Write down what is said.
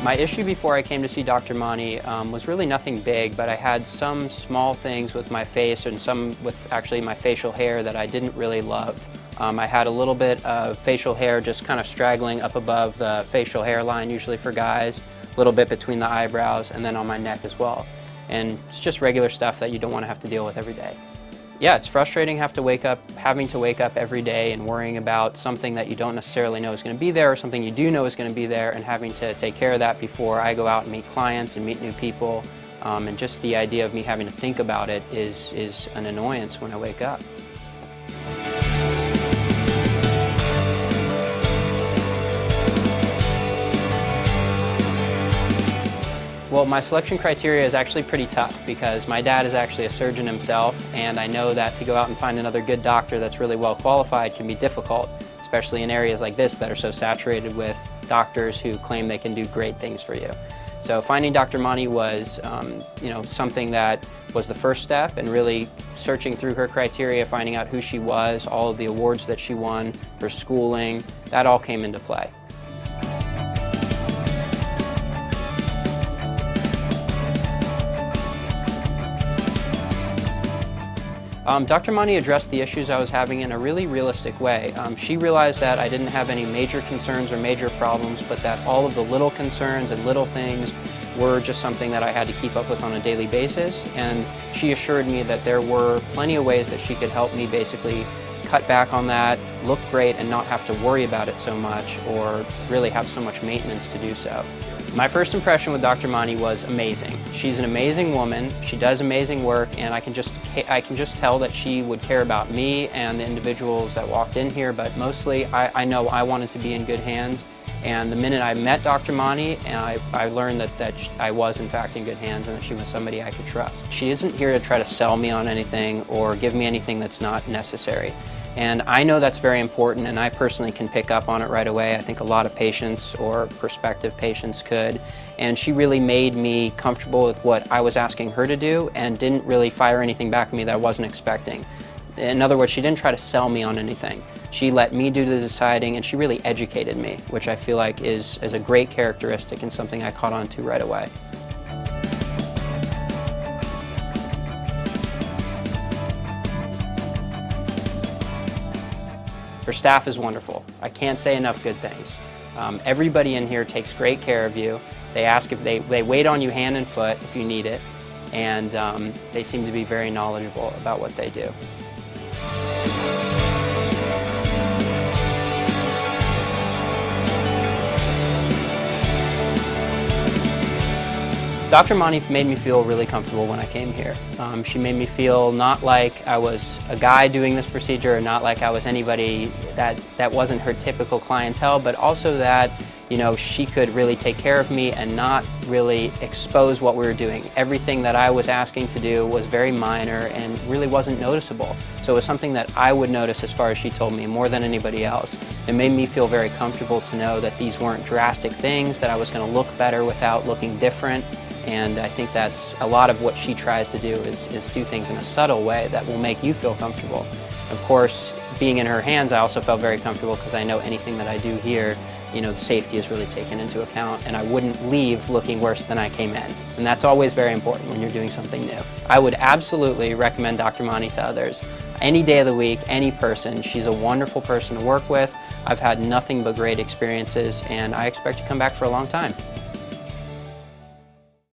My issue before I came to see Dr. Mani was really nothing big, but I had some small things with my face and some with actually my facial hair that I didn't really love. I had a little bit of facial hair just kind of straggling up above the facial hairline, usually for guys, a little bit between the eyebrows, and then on my neck as well. And it's just regular stuff that you don't want to have to deal with every day. Yeah, it's frustrating having to wake up every day and worrying about something that you don't necessarily know is going to be there or something you do know is going to be there, and having to take care of that before I go out and meet clients and meet new people. And just the idea of me having to think about it is an annoyance when I wake up. Well, my selection criteria is actually pretty tough because my dad is actually a surgeon himself, and I know that to go out and find another good doctor that's really well qualified can be difficult, especially in areas like this that are so saturated with doctors who claim they can do great things for you. So finding Dr. Mani was something that was the first step, and really searching through her criteria, finding out who she was, all of the awards that she won, her schooling, that all came into play. Dr. Mani addressed the issues I was having in a really realistic way. She realized that I didn't have any major concerns or major problems, but that all of the little concerns and little things were just something that I had to keep up with on a daily basis. And she assured me that there were plenty of ways that she could help me basically cut back on that, look great, and not have to worry about it so much or really have so much maintenance to do so. My first impression with Dr. Mani was amazing. She's an amazing woman, she does amazing work, and I can just tell that she would care about me and the individuals that walked in here, but mostly I know I wanted to be in good hands. And the minute I met Dr. Mani, I learned that I was in fact in good hands and that she was somebody I could trust. She isn't here to try to sell me on anything or give me anything that's not necessary. And I know that's very important, and I personally can pick up on it right away. I think a lot of patients or prospective patients could. And she really made me comfortable with what I was asking her to do and didn't really fire anything back at me that I wasn't expecting. In other words, she didn't try to sell me on anything. She let me do the deciding, and she really educated me, which I feel like is a great characteristic and something I caught on to right away. Her staff is wonderful. I can't say enough good things. Everybody in here takes great care of you. They ask if they wait on you hand and foot if you need it, and they seem to be very knowledgeable about what they do. Dr. Mani made me feel really comfortable when I came here. She made me feel not like I was a guy doing this procedure, or not like I was anybody that wasn't her typical clientele, but also that she could really take care of me and not really expose what we were doing. Everything that I was asking to do was very minor and really wasn't noticeable. So it was something that I would notice, as far as she told me, more than anybody else. It made me feel very comfortable to know that these weren't drastic things, that I was going to look better without looking different. And I think that's a lot of what she tries to do, is do things in a subtle way that will make you feel comfortable. Of course, being in her hands, I also felt very comfortable because I know anything that I do here, the safety is really taken into account, and I wouldn't leave looking worse than I came in. And that's always very important when you're doing something new. I would absolutely recommend Dr. Mani to others. Any day of the week, any person. She's a wonderful person to work with. I've had nothing but great experiences, and I expect to come back for a long time.